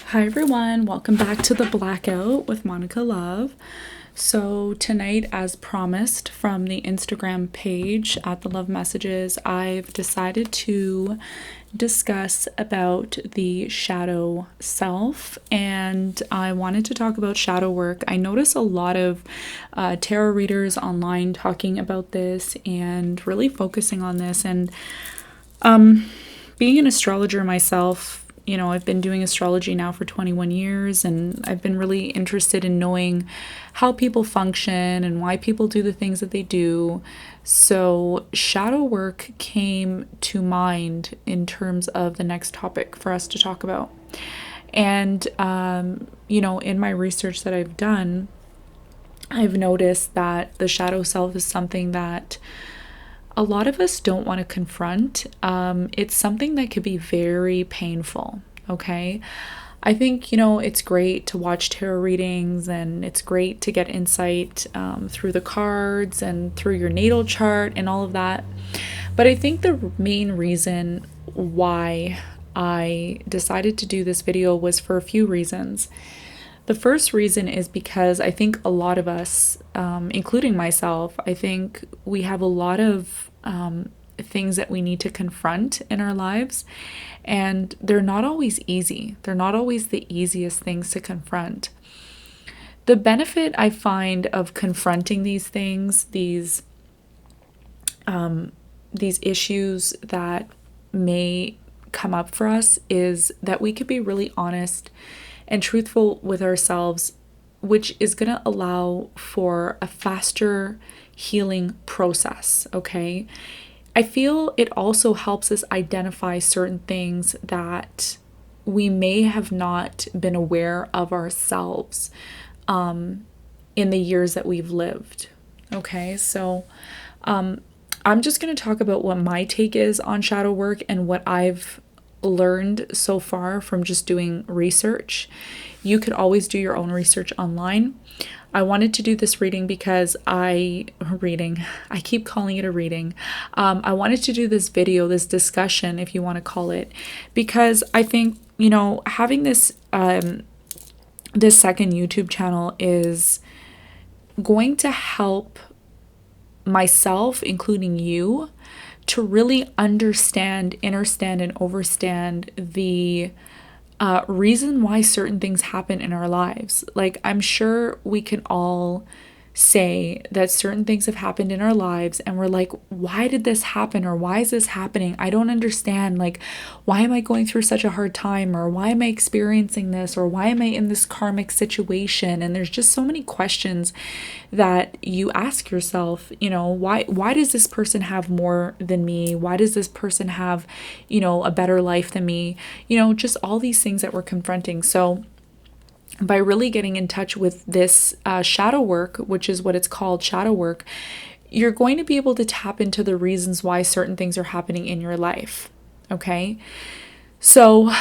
Hi everyone, welcome back to the Blackout with Monica Love. So tonight, as promised from the Instagram page at the Love Messages, I've decided to discuss about the shadow self, and I wanted to talk about shadow work. I notice a lot of tarot readers online talking about this and really focusing on this, and being an astrologer myself, I've been doing astrology now for 21 years, and I've been really interested in knowing how people function and why people do the things that they do. So shadow work came to mind in terms of the next topic for us to talk about. And, in my research that I've done, I've noticed that the shadow self is something that a lot of us don't want to confront. It's something that could be very painful, okay? I think, it's great to watch tarot readings, and it's great to get insight through the cards and through your natal chart and all of that. But I think the main reason why I decided to do this video was for a few reasons. The first reason is because I think a lot of us, including myself, I think we have a lot of things that we need to confront in our lives, and they're not always easy. They're not always the easiest things to confront. The benefit I find of confronting these things, these issues that may come up for us, is that we could be really honest and truthful with ourselves, which is going to allow for a faster healing process, okay? I feel it also helps us identify certain things that we may have not been aware of ourselves in the years that we've lived, okay? So I'm just going to talk about what my take is on shadow work and what I've learned so far from just doing research. You could always do your own research online. I wanted to do this reading because I keep calling it a reading. I wanted to do this video, this discussion, if you want to call it, because I think, having this second YouTube channel is going to help myself, including you, to really understand, understand, and overstand the reason why certain things happen in our lives. Like, I'm sure we can all say that certain things have happened in our lives and we're like, why did this happen? Or why is this happening? I don't understand. Like, why am I going through such a hard time? Or why am I experiencing this? Or why am I in this karmic situation? And there's just so many questions that you ask yourself, why does this person have more than me? Why does this person have, a better life than me? Just all these things that we're confronting. So by really getting in touch with this shadow work, which is what it's called, shadow work, you're going to be able to tap into the reasons why certain things are happening in your life, okay? So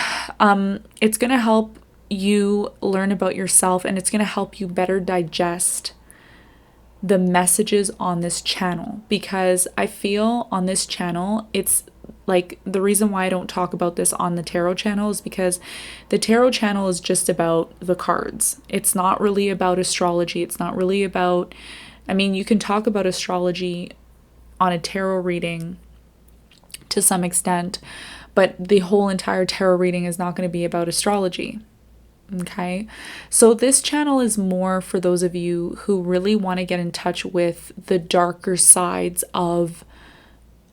it's going to help you learn about yourself, and it's going to help you better digest the messages on this channel, because I feel on this channel, it's like, the reason why I don't talk about this on the tarot channel is because the tarot channel is just about the cards. It's not really about astrology. It's not really about, you can talk about astrology on a tarot reading to some extent, but the whole entire tarot reading is not going to be about astrology. Okay, so this channel is more for those of you who really want to get in touch with the darker sides of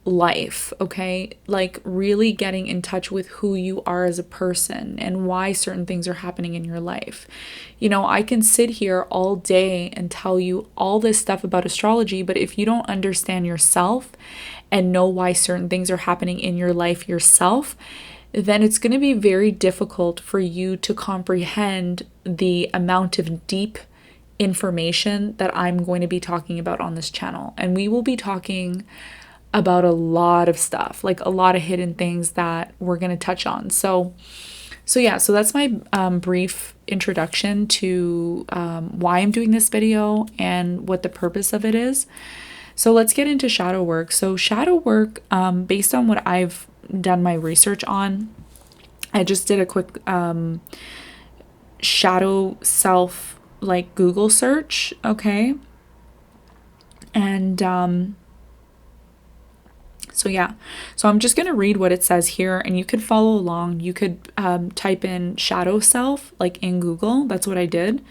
life, okay? Like, really getting in touch with who you are as a person and why certain things are happening in your life. I can sit here all day and tell you all this stuff about astrology, but if you don't understand yourself and know why certain things are happening in your life yourself, then it's going to be very difficult for you to comprehend the amount of deep information that I'm going to be talking about on this channel. And we will be talking about a lot of stuff, like a lot of hidden things that we're going to touch on. So that's my brief introduction to why I'm doing this video and what the purpose of it is. So let's get into shadow work. So shadow work, based on what I've done my research on, I just did a quick shadow self like Google search, okay? And so yeah, so I'm just going to read what it says here, and you could follow along. You could type in shadow self like in Google. That's what I did,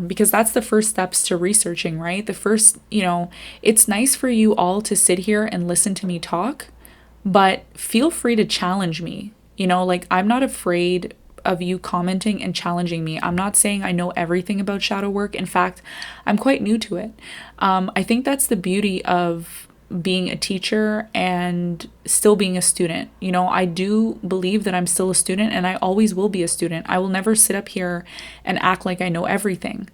because that's the first steps to researching, right? The first, it's nice for you all to sit here and listen to me talk, but feel free to challenge me. Like, I'm not afraid of you commenting and challenging me. I'm not saying I know everything about shadow work. In fact, I'm quite new to it. I think that's the beauty of being a teacher and still being a student. I do believe that I'm still a student, and I always will be a student. I will never sit up here and act like I know everything.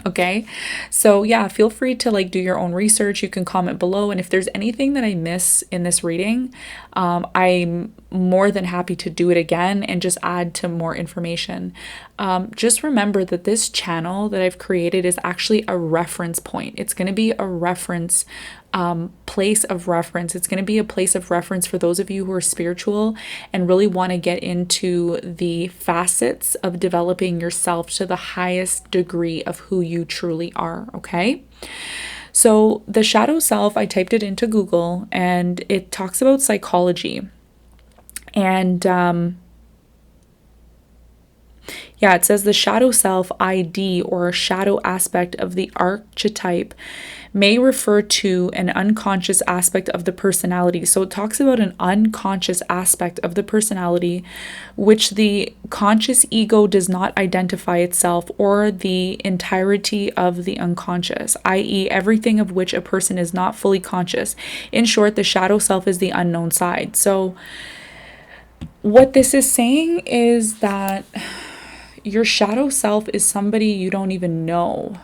Okay. So yeah, feel free to like do your own research. You can comment below. And if there's anything that I miss in this reading, I'm more than happy to do it again and just add to more information. Just remember that this channel that I've created is actually a reference point. It's going to be a reference place of reference. It's going to be a place of reference for those of you who are spiritual and really want to get into the facets of developing yourself to the highest degree of who you truly are, okay? So the shadow self, I typed it into Google, and it talks about psychology. And yeah, it says the shadow self ID, or shadow aspect of the archetype, may refer to an unconscious aspect of the personality. So it talks about an unconscious aspect of the personality, which the conscious ego does not identify itself, or the entirety of the unconscious, i.e., everything of which a person is not fully conscious. In short, the shadow self is the unknown side. So what this is saying is that your shadow self is somebody you don't even know.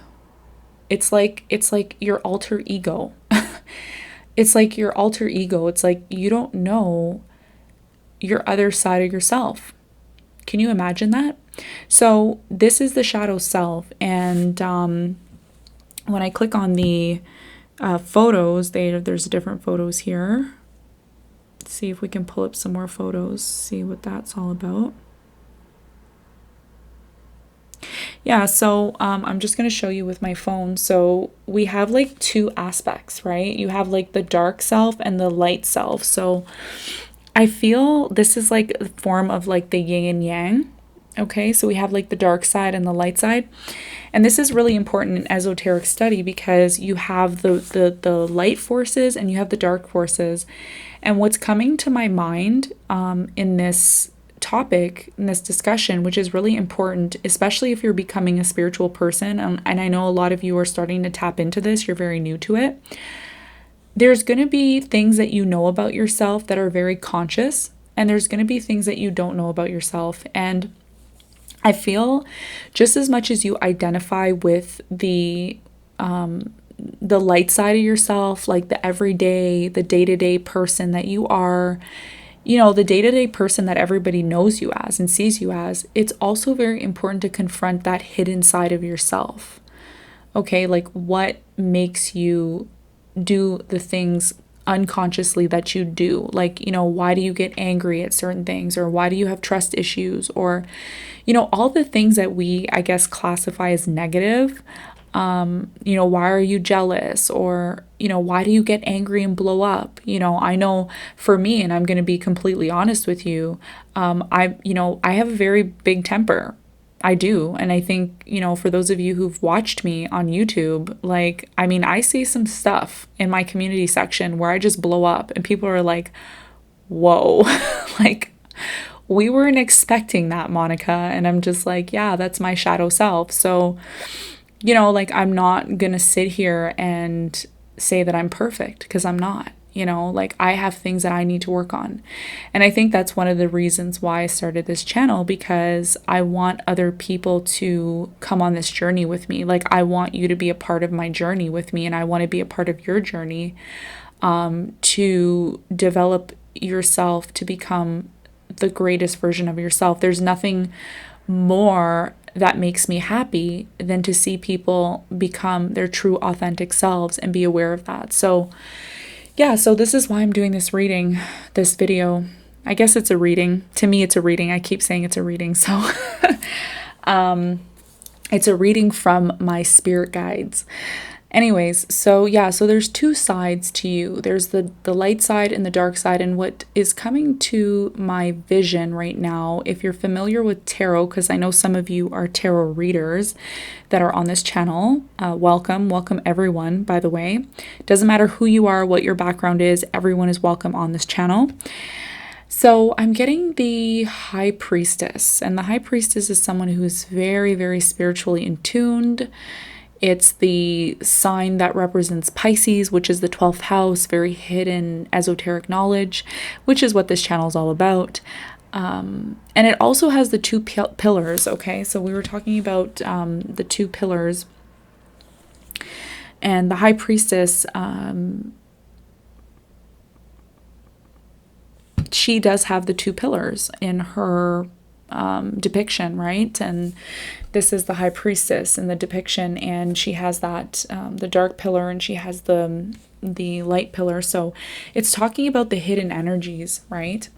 It's like your alter ego. It's like your alter ego. It's like you don't know your other side of yourself. Can you imagine that? So this is the shadow self. And when I click on the photos, there's different photos here. Let's see if we can pull up some more photos, see what that's all about. Yeah, so I'm just going to show you with my phone. So we have like two aspects, right? You have like the dark self and the light self. So I feel this is like a form of like the yin and yang. Okay, so we have like the dark side and the light side. And this is really important in esoteric study because you have the light forces and you have the dark forces. And what's coming to my mind in this topic, in this discussion, which is really important, especially if you're becoming a spiritual person, and I know a lot of you are starting to tap into this, you're very new to it. There's going to be things that you know about yourself that are very conscious, and there's going to be things that you don't know about yourself. And I feel just as much as you identify with the light side of yourself, like the everyday, the day-to-day person that you are, the day-to-day person that everybody knows you as and sees you as, it's also very important to confront that hidden side of yourself. Okay, like what makes you do the things unconsciously that you do? Like, why do you get angry at certain things? Or why do you have trust issues? Or, all the things that we, I guess, classify as negative. Why are you jealous? Or, why do you get angry and blow up? I know for me, and I'm going to be completely honest with you, I have a very big temper. I do. And I think, for those of you who've watched me on YouTube, I say some stuff in my community section where I just blow up and people are like, whoa, we weren't expecting that, Monica. And I'm just like, yeah, that's my shadow self. So, I'm not going to sit here and say that I'm perfect because I'm not. I have things that I need to work on. And I think that's one of the reasons why I started this channel, because I want other people to come on this journey with me. I want you to be a part of my journey with me, and I want to be a part of your journey to develop yourself to become the greatest version of yourself. There's nothing more that makes me happy than to see people become their true authentic selves and be aware of that. So yeah, so this is why I'm doing this video. I guess it's a reading. To me, it's a reading. I keep saying it's a reading. So It's a reading from my spirit guides. Anyways, so yeah, so there's two sides to you. There's the light side and the dark side. And what is coming to my vision right now, if you're familiar with tarot, because I know some of you are tarot readers that are on this channel, welcome everyone, by the way. Doesn't matter who you are, what your background is, everyone is welcome on this channel. So I'm getting the High Priestess, and the High Priestess is someone who is very, very spiritually in tuned. It's the sign that represents Pisces, which is the 12th house, very hidden esoteric knowledge, which is what this channel is all about. And it also has the two pillars, okay? So we were talking about the two pillars. And the High Priestess, she does have the two pillars in her depiction, right? And this is the High Priestess in the depiction, and she has that the dark pillar, and she has the light pillar. So it's talking about the hidden energies, right?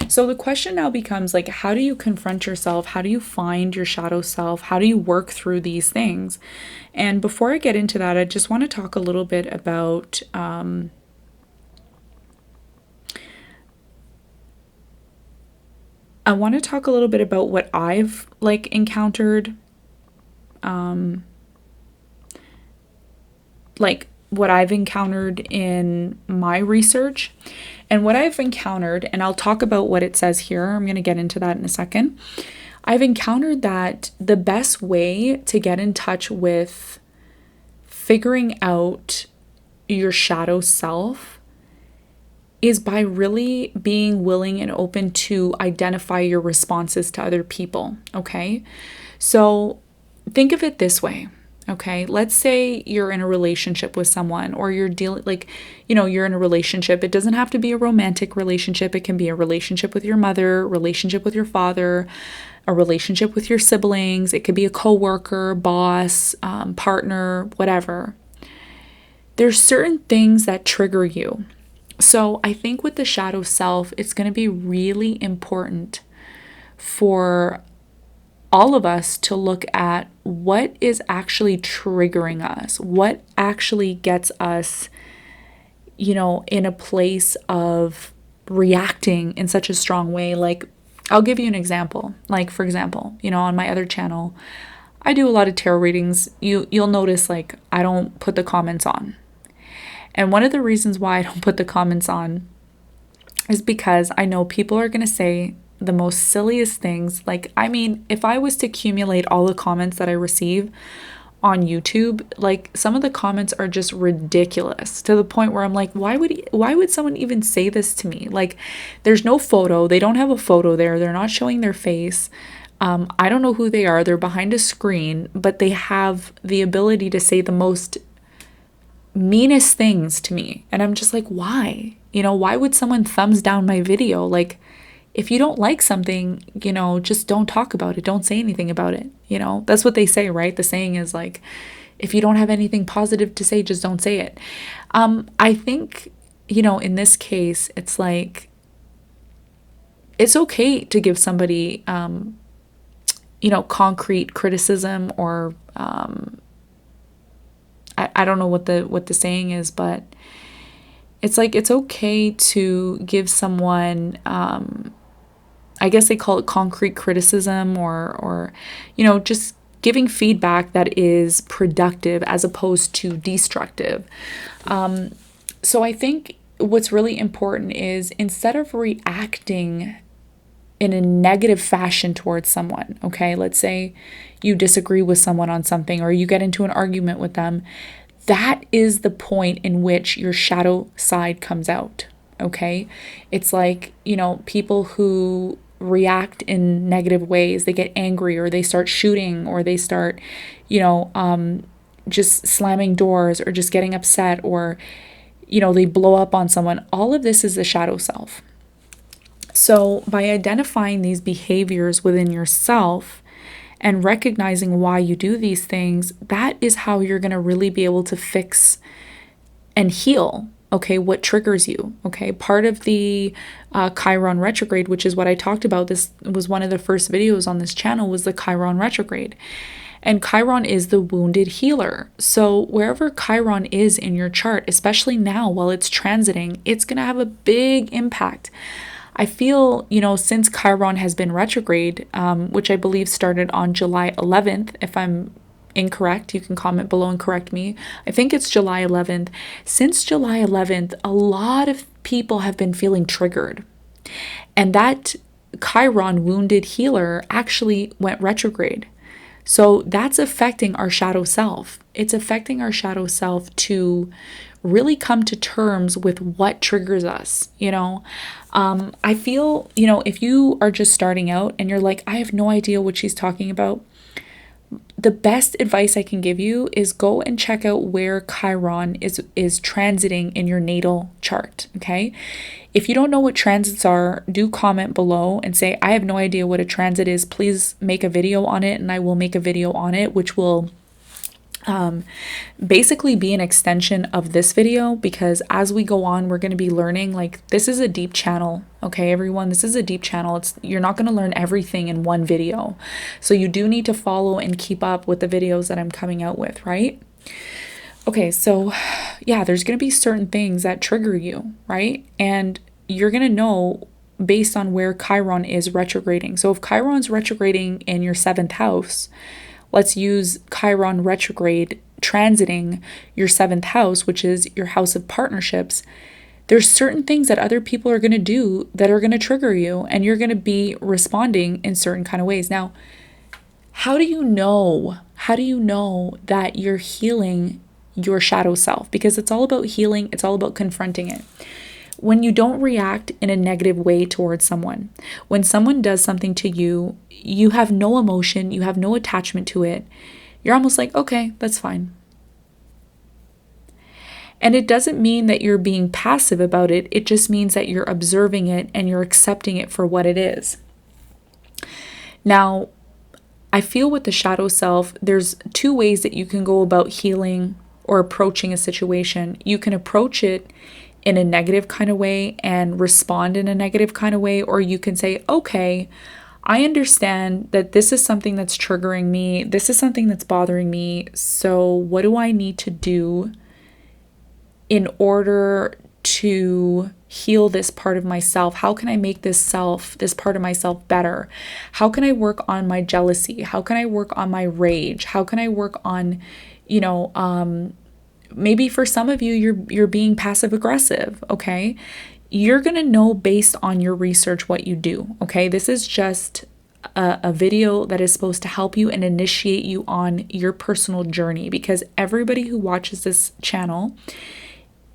So the question now becomes like, how do you confront yourself? How do you find your shadow self? How do you work through these things? And before I get into that, I just want to talk a little bit about what I've like encountered, like what I've encountered in my research and what I've encountered, and I'll talk about what it says here. I'm going to get into that in a second. I've encountered that the best way to get in touch with figuring out your shadow self is by really being willing and open to identify your responses to other people, okay? So think of it this way, okay? Let's say you're in a relationship with someone, or you're dealing, like, you're in a relationship. It doesn't have to be a romantic relationship. It can be a relationship with your mother, relationship with your father, a relationship with your siblings. It could be a coworker, boss, partner, whatever. There's certain things that trigger you. So I think with the shadow self, it's going to be really important for all of us to look at what is actually triggering us, what actually gets us, in a place of reacting in such a strong way. Like, I'll give you an example. Like, for example, on my other channel, I do a lot of tarot readings. You'll notice, like, I don't put the comments on. And one of the reasons why I don't put the comments on is because I know people are going to say the most silliest things. Like, I mean, if I was to accumulate all the comments that I receive on YouTube, like, some of the comments are just ridiculous, to the point where I'm like, why would someone even say this to me? Like, there's no photo. They don't have a photo there. They're not showing their face. I don't know who they are. They're behind a screen, but they have the ability to say the most meanest things to me. And I'm just like, why? Why would someone thumbs down my video? Like, if you don't like something, just don't talk about it. Don't say anything about it. That's what they say, right? The saying is like, if you don't have anything positive to say, just don't say it. I think, in this case, it's like, it's okay to give somebody, concrete criticism, or, I don't know what the saying is, but it's like, it's okay to give someone, I guess they call it concrete criticism, or just giving feedback that is productive as opposed to destructive. So I think what's really important is, instead of reacting in a negative fashion towards someone, okay, let's say you disagree with someone on something, or you get into an argument with them, that is the point in which your shadow side comes out, okay? It's like, people who react in negative ways, they get angry, or they start shooting, or they start, just slamming doors, or just getting upset, or, they blow up on someone. All of this is the shadow self. So by identifying these behaviors within yourself and recognizing why you do these things, that is how you're going to really be able to fix and heal Okay, what triggers you? Okay, part of the Chiron retrograde, which is what I talked about, this was one of the first videos on this channel, was the Chiron retrograde. And Chiron is the wounded healer. So wherever Chiron is in your chart, especially now while it's transiting, it's going to have a big impact. I feel, since Chiron has been retrograde, which I believe started on July 11th, if I'm incorrect, you can comment below and correct me. I think it's July 11th. Since July 11th, a lot of people have been feeling triggered. And that Chiron wounded healer actually went retrograde. So that's affecting our shadow self. It's affecting our shadow self to really come to terms with what triggers us. I feel, if you are just starting out and you're like, I have no idea what she's talking about, the best advice I can give you is go and check out where Chiron is transiting in your natal chart, okay? If you don't know what transits are, do comment below and say, I have no idea what a transit is. Please make a video on it, and I will make a video on it, which will basically be an extension of this video, because as we go on, we're going to be learning. Like, this is a deep channel, okay, everyone? This is a deep channel. You're not going to learn everything in one video. So you do need to follow and keep up with the videos that I'm coming out with, right? Okay, so yeah, there's going to be certain things that trigger you, right? And you're going to know based on where Chiron is retrograding. So if Chiron's retrograding in your 7th house, let's use Chiron retrograde transiting your 7th house, which is your house of partnerships. There's certain things that other people are going to do that are going to trigger you, and you're going to be responding in certain kind of ways. Now, how do you know that you're healing your shadow self? Because it's all about healing. It's all about confronting it. When you don't react in a negative way towards someone, when someone does something to you, you have no emotion, you have no attachment to it. You're almost like, okay, that's fine. And it doesn't mean that you're being passive about it. It just means that you're observing it and you're accepting it for what it is. Now, I feel with the shadow self, there's 2 ways that you can go about healing or approaching a situation. You can approach it in a negative kind of way and respond in a negative kind of way, or you can say, okay, I understand that this is something that's triggering me. This is something that's bothering me. So what do I need to do in order to heal this part of myself? How can I make this part of myself better? How can I work on my jealousy? How can I work on my rage? How can I work on, maybe for some of you, you're being passive aggressive, okay? You're going to know based on your research what you do, okay? This is just a video that is supposed to help you and initiate you on your personal journey, because everybody who watches this channel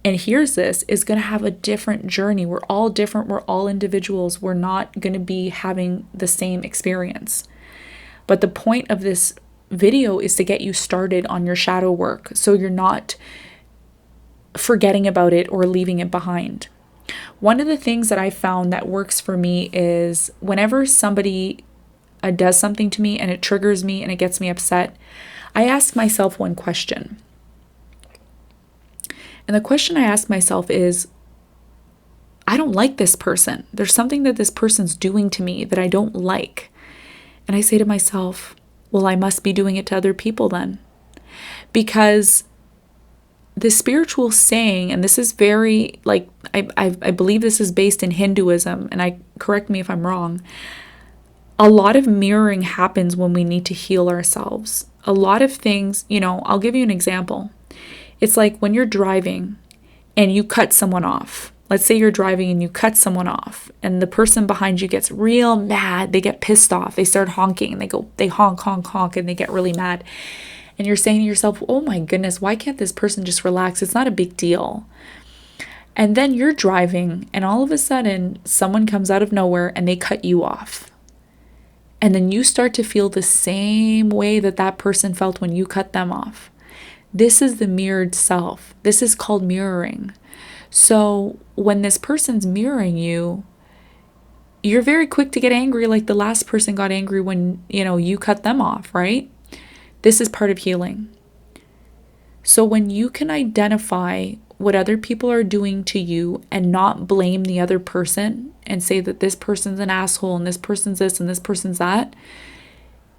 and hears this is going to have a different journey. We're all different. We're all individuals. We're not going to be having the same experience. But the point of this video is to get you started on your shadow work, so you're not forgetting about it or leaving it behind. One of the things that I found that works for me is whenever somebody does something to me and it triggers me and it gets me upset, I ask myself one question. And the question I ask myself is, I don't like this person. There's something that this person's doing to me that I don't like. And I say to myself, well, I must be doing it to other people then. Because the spiritual saying, and this is very, I believe this is based in Hinduism, and correct me if I'm wrong, a lot of mirroring happens when we need to heal ourselves. A lot of things, I'll give you an example. It's like when you're driving and you cut someone off. Let's say you're driving and you cut someone off, and the person behind you gets real mad. They get pissed off. They start honking, and they honk, honk, honk, and they get really mad. And you're saying to yourself, oh my goodness, why can't this person just relax? It's not a big deal. And then you're driving, and all of a sudden, someone comes out of nowhere and they cut you off. And then you start to feel the same way that person felt when you cut them off. This is the mirrored self. This is called mirroring. So when this person's mirroring you, you're very quick to get angry, like the last person got angry when, you cut them off, right? This is part of healing. So when you can identify what other people are doing to you and not blame the other person and say that this person's an asshole and this person's this and this person's that,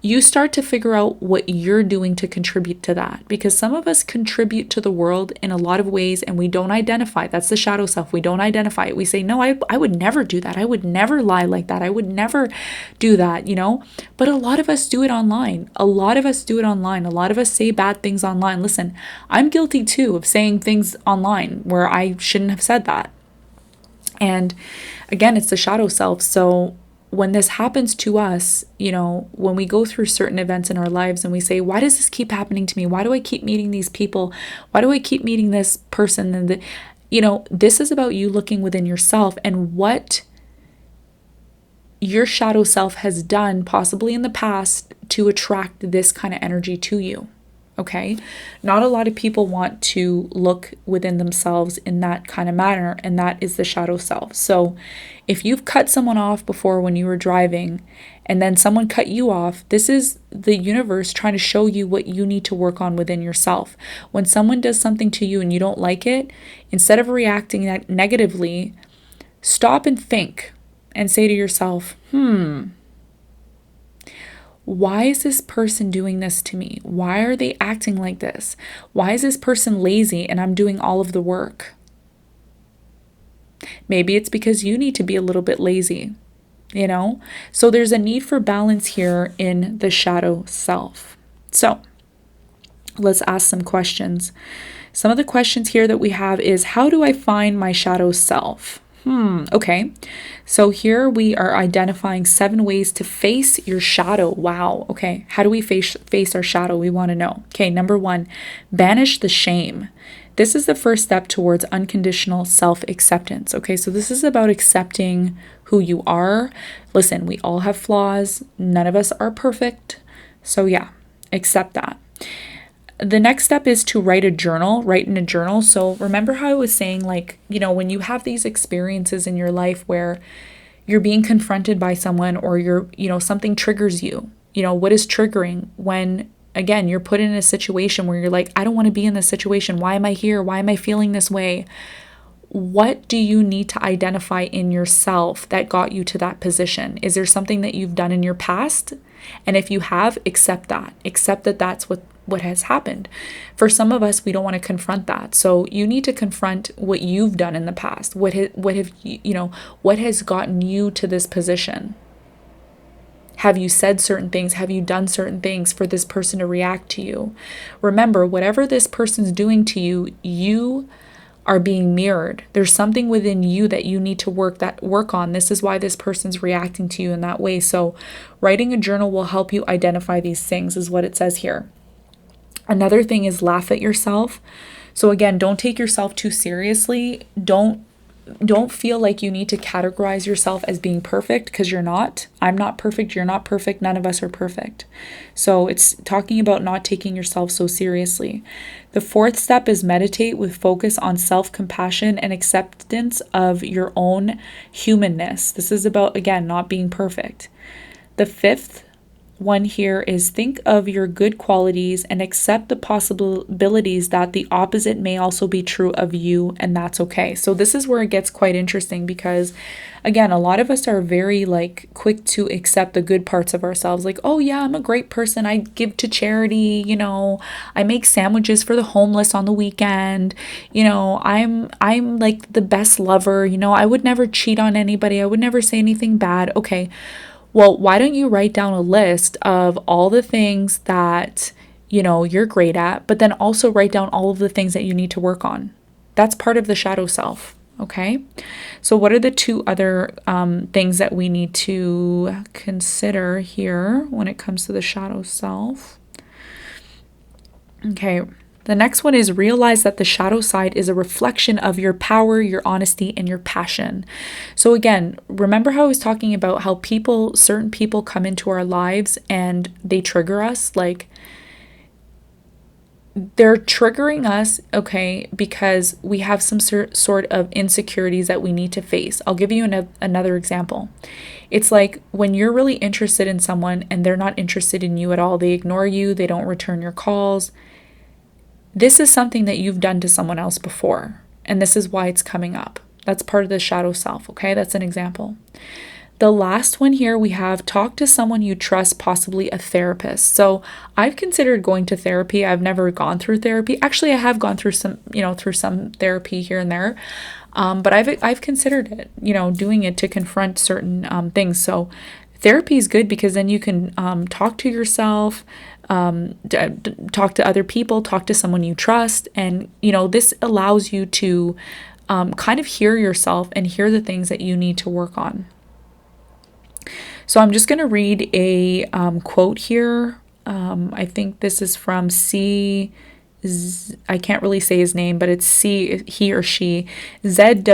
you start to figure out what you're doing to contribute to that. Because some of us contribute to the world in a lot of ways and we don't identify. That's the shadow self. We don't identify it. We say, no, I would never do that. I would never lie like that. I would never do that, But a lot of us do it online. A lot of us say bad things online. Listen, I'm guilty too of saying things online where I shouldn't have said that. And again, it's the shadow self. So when this happens to us, when we go through certain events in our lives and we say, why does this keep happening to me? Why do I keep meeting these people? Why do I keep meeting this person? And this is about you looking within yourself and what your shadow self has done possibly in the past to attract this kind of energy to you. Okay. Not a lot of people want to look within themselves in that kind of manner, and that is the shadow self. So if you've cut someone off before when you were driving and then someone cut you off, this is the universe trying to show you what you need to work on within yourself. When someone does something to you and you don't like it, instead of reacting negatively, stop and think and say to yourself, why is this person doing this to me? Why are they acting like this? Why is this person lazy and I'm doing all of the work? Maybe it's because you need to be a little bit lazy, So there's a need for balance here in the shadow self. So let's ask some questions. Some of the questions here that we have is, how do I find my shadow self? Okay. So here we are identifying 7 ways to face your shadow. Wow. Okay. How do we face our shadow? We want to know. Okay. Number 1, banish the shame. This is the first step towards unconditional self-acceptance. Okay. So this is about accepting who you are. Listen, we all have flaws. None of us are perfect. So yeah, accept that. The next step is to write in a journal. So remember how I was saying, when you have these experiences in your life where you're being confronted by someone or something triggers you, what is triggering? When, again, you're put in a situation where you're like, I don't want to be in this situation. Why am I here? Why am I feeling this way? What do you need to identify in yourself that got you to that position? Is there something that you've done in your past? And if you have, accept that. Accept that that's what has happened. For some of us, we don't want to confront that. So you need to confront what you've done in the past. What has gotten you to this position? Have you said certain things? Have you done certain things for this person to react to you? Remember, whatever this person's doing to you, you are being mirrored. There's something within you that you need to work on. This is why this person's reacting to you in that way. So writing a journal will help you identify these things, is what it says here. Another thing is laugh at yourself. So again, don't take yourself too seriously. Don't feel like you need to categorize yourself as being perfect, because you're not. I'm not perfect. You're not perfect. None of us are perfect. So it's talking about not taking yourself so seriously. The 4th step is meditate with focus on self-compassion and acceptance of your own humanness. This is about, again, not being perfect. The 5th one here is think of your good qualities and accept the possibilities that the opposite may also be true of you, and that's okay. So this is where it gets quite interesting, because again, a lot of us are very quick to accept the good parts of ourselves. Like, oh yeah, I'm a great person. I give to charity, I make sandwiches for the homeless on the weekend. I'm like the best lover, I would never cheat on anybody. I would never say anything bad. Okay. Well, why don't you write down a list of all the things that, you're great at, but then also write down all of the things that you need to work on. That's part of the shadow self. Okay. So what are the 2 other things that we need to consider here when it comes to the shadow self? Okay. The next one is realize that the shadow side is a reflection of your power, your honesty, and your passion. So again, remember how I was talking about how certain people come into our lives and they trigger us? They're triggering us, okay, because we have some sort of insecurities that we need to face. I'll give you another example. It's like when you're really interested in someone and they're not interested in you at all. They ignore you. They don't return your calls. This is something that you've done to someone else before. And this is why it's coming up. That's part of the shadow self, okay? That's an example. The last one here we have talk to someone you trust, possibly a therapist. So I've considered going to therapy. I've never gone through therapy. Actually, I have gone through some therapy here and there. But I've considered it, doing it to confront certain things. So therapy is good because then you can talk to yourself, talk to other people, talk to someone you trust. And, this allows you to kind of hear yourself and hear the things that you need to work on. So I'm just going to read a quote here. I think this is from I can't really say his name, but it's he or she, Zweig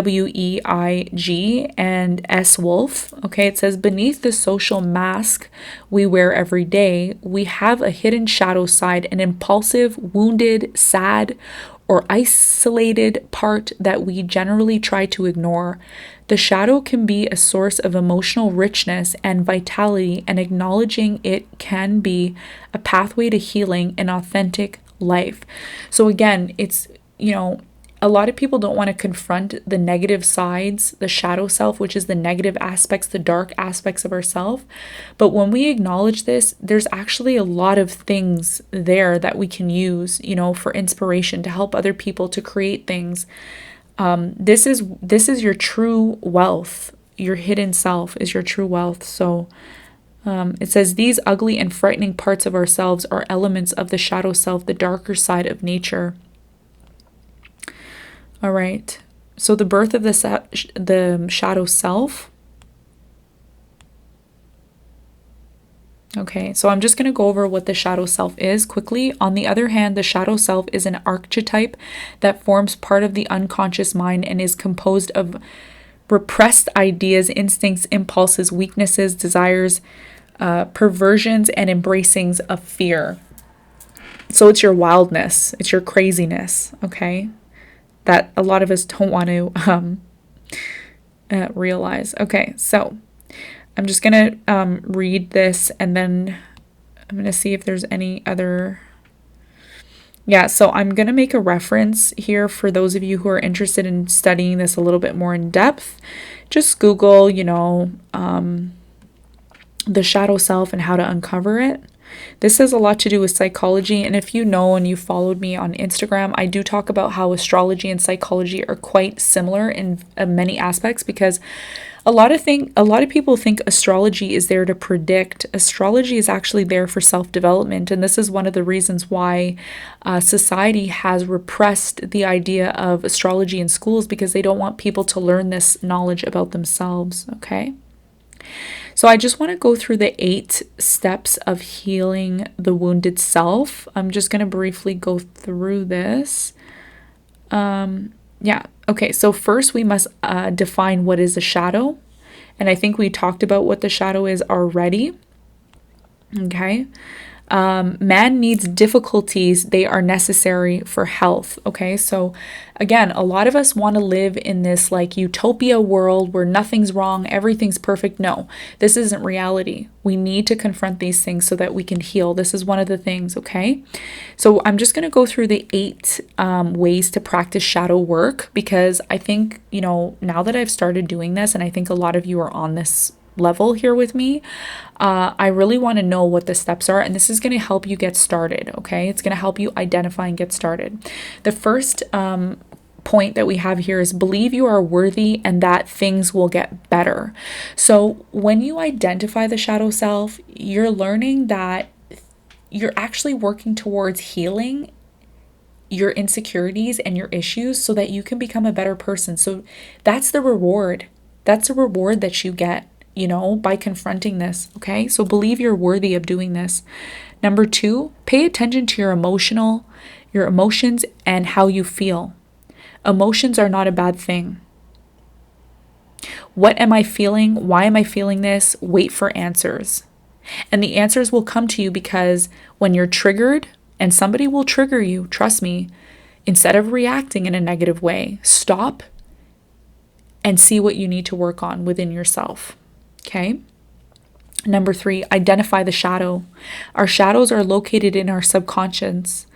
and S. Wolf. Okay, it says, beneath the social mask we wear every day, we have a hidden shadow side, an impulsive, wounded, sad, or isolated part that we generally try to ignore. The shadow can be a source of emotional richness and vitality, and acknowledging it can be a pathway to healing and authentic life. So again, it's, a lot of people don't want to confront the negative sides, the shadow self, which is the negative aspects, the dark aspects of ourself. But when we acknowledge this, there's actually a lot of things there that we can use, for inspiration to help other people to create things. This is your true wealth. Your hidden self is your true wealth. So it says, these ugly and frightening parts of ourselves are elements of the shadow self, the darker side of nature. All right. So the birth of the shadow self. Okay, so I'm just going to go over what the shadow self is quickly. On the other hand, the shadow self is an archetype that forms part of the unconscious mind and is composed of repressed ideas, instincts, impulses, weaknesses, desires, perversions, and embracings of fear. So it's your wildness, it's your craziness, okay? That a lot of us don't want to realize. Okay, so I'm just going to read this, and then I'm going to see if there's any other. Yeah, so I'm going to make a reference here for those of you who are interested in studying this a little bit more in depth. Just Google, the shadow self and how to uncover it. This has a lot to do with psychology, and if you know and you followed me on Instagram, I do talk about how astrology and psychology are quite similar in many aspects, because a lot of people think astrology is there to predict. Astrology is actually there for self-development, and this is one of the reasons why society has repressed the idea of astrology in schools, because they don't want people to learn this knowledge about themselves, okay? So I just want to go through the 8 steps of healing the wounded self. I'm just going to briefly go through this. Okay, so first we must define what is a shadow. And I think we talked about what the shadow is already. Okay. Man needs difficulties. They are necessary for health. Okay. So again, a lot of us want to live in this like utopia world where nothing's wrong, everything's perfect. No, this isn't reality. We need to confront these things so that we can heal. This is one of the things. Okay. So I'm just going to go through the 8 ways to practice shadow work, because I think, now that I've started doing this, and I think a lot of you are on this level here with me, I really want to know what the steps are, and this is going to help you get started. Okay, it's going to help you identify and get started. The first point that we have here is believe you are worthy and that things will get better. So when you identify the shadow self, you're learning that you're actually working towards healing your insecurities and your issues so that you can become a better person. So that's the reward. That's a reward that you get, by confronting this. Okay. So believe you're worthy of doing this. Number 2, pay attention to your emotions and how you feel. Emotions are not a bad thing. What am I feeling? Why am I feeling this? Wait for answers. And the answers will come to you, because when you're triggered, and somebody will trigger you, trust me, instead of reacting in a negative way, stop and see what you need to work on within yourself. Okay. Number 3, identify the shadow. Our shadows are located in our subconscious.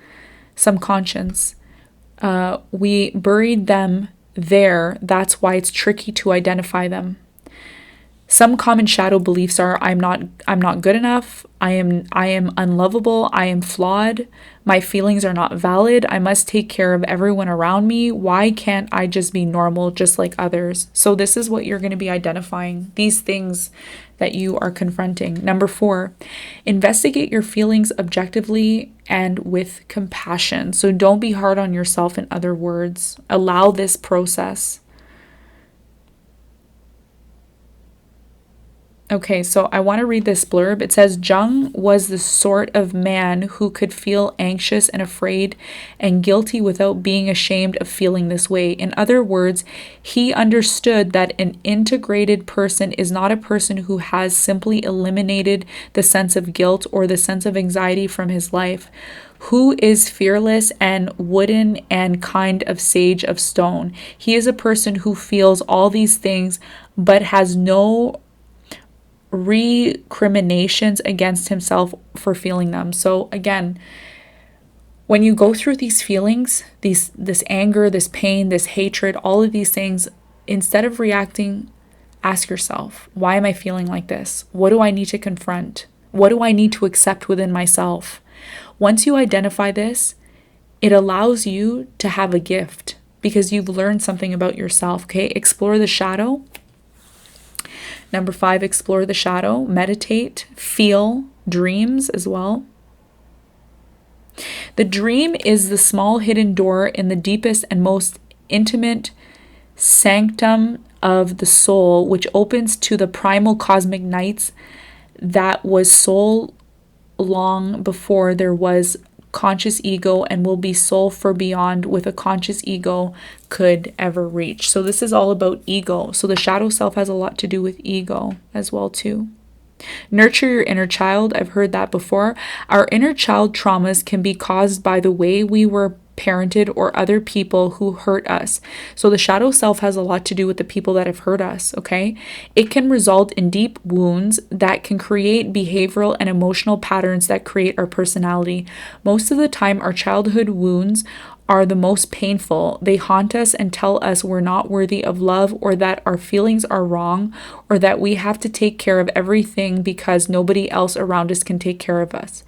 We buried them there. That's why it's tricky to identify them. Some common shadow beliefs are I'm not good enough, I am unlovable, I am flawed, my feelings are not valid, I must take care of everyone around me. Why can't I just be normal just like others? So this is what you're going to be identifying, these things that you are confronting. Number 4, investigate your feelings objectively and with compassion. So don't be hard on yourself, in other words. Allow this process. Okay, so I want to read this blurb. It says, Jung was the sort of man who could feel anxious and afraid and guilty without being ashamed of feeling this way. In other words, he understood that an integrated person is not a person who has simply eliminated the sense of guilt or the sense of anxiety from his life, who is fearless and wooden and kind of sage of stone. He is a person who feels all these things but has no recriminations against himself for feeling them. So again, when you go through these feelings, this anger, this pain, this hatred, all of these things, instead of reacting, ask yourself, why am I feeling like this? What do I need to confront? What do I need to accept within myself? Once you identify this, it allows you to have a gift because you've learned something about yourself. Okay, explore the shadow. Number 5, explore the shadow, meditate, feel dreams as well. The dream is the small hidden door in the deepest and most intimate sanctum of the soul, which opens to the primal cosmic nights that was soul long before there was conscious ego, and will be soul for beyond with a conscious ego could ever reach. So this is all about ego. So the shadow self has a lot to do with ego as well too. Nurture your inner child. I've heard that before. Our inner child traumas can be caused by the way we were parented or other people who hurt us. So the shadow self has a lot to do with the people that have hurt us, okay? It can result in deep wounds that can create behavioral and emotional patterns that create our personality. Most of the time, our childhood wounds are the most painful. They haunt us and tell us we're not worthy of love, or that our feelings are wrong, or that we have to take care of everything because nobody else around us can take care of us.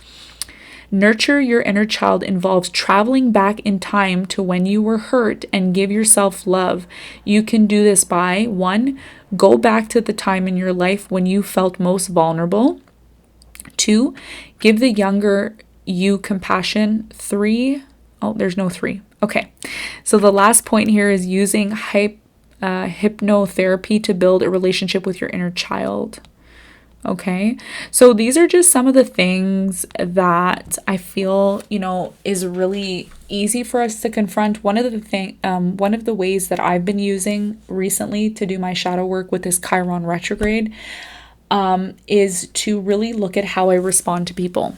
Nurture your inner child involves traveling back in time to when you were hurt and give yourself love. You can do this by 1, go back to the time in your life when you felt most vulnerable. 2, give the younger you compassion. 3, there's no 3. Okay, so the last point here is using hypnotherapy to build a relationship with your inner child. Okay, so these are just some of the things that I feel, is really easy for us to confront. One of the ways that I've been using recently to do my shadow work with this Chiron retrograde is to really look at how I respond to people.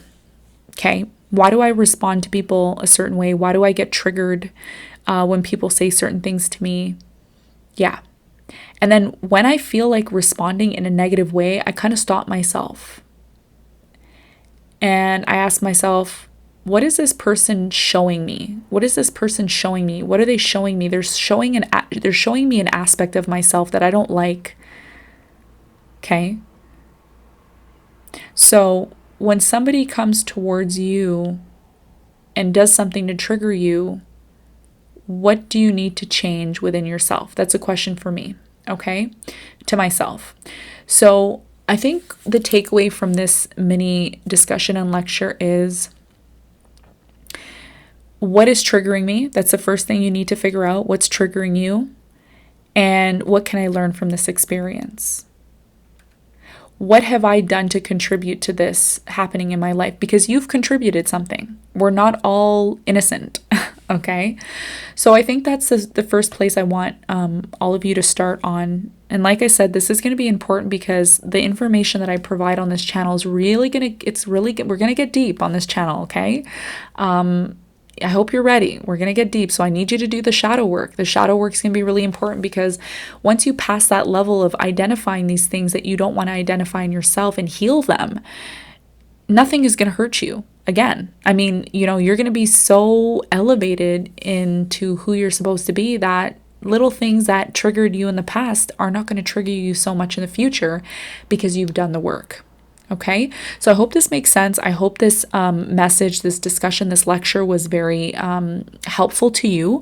Okay, why do I respond to people a certain way? Why do I get triggered when people say certain things to me? Yeah. And then when I feel like responding in a negative way, I kind of stop myself. And I ask myself, what is this person showing me? What is this person showing me? What are they showing me? They're showing me an aspect of myself that I don't like. Okay? So when somebody comes towards you and does something to trigger you, what do you need to change within yourself? That's a question for me. Okay, to myself. So I think the takeaway from this mini discussion and lecture is, what is triggering me? That's the first thing you need to figure out. What's triggering you? And what can I learn from this experience? What have I done to contribute to this happening in my life? Because you've contributed something. We're not all innocent. Okay, so I think that's the first place I want all of you to start on. And like I said, this is going to be important because the information that I provide on this channel is we're going to get deep on this channel. Okay, I hope you're ready. We're going to get deep. So I need you to do the shadow work. The shadow work is going to be really important because once you pass that level of identifying these things that you don't want to identify in yourself and heal them, nothing is going to hurt you again. I mean, you're going to be so elevated into who you're supposed to be that little things that triggered you in the past are not going to trigger you so much in the future because you've done the work. Okay, so I hope this makes sense. I hope this message, this discussion, this lecture was very helpful to you.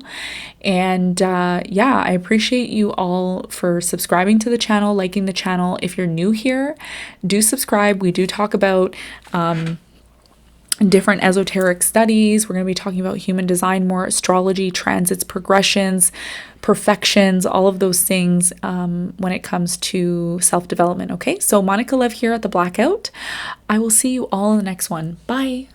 And yeah, I appreciate you all for subscribing to the channel, liking the channel. If you're new here, do subscribe. We do talk about different esoteric studies. We're going to be talking about human design more, astrology, transits, progressions, perfections, all of those things when it comes to self-development. Okay, so Monica Lev here at The Blackout. I will see you all in the next one. Bye.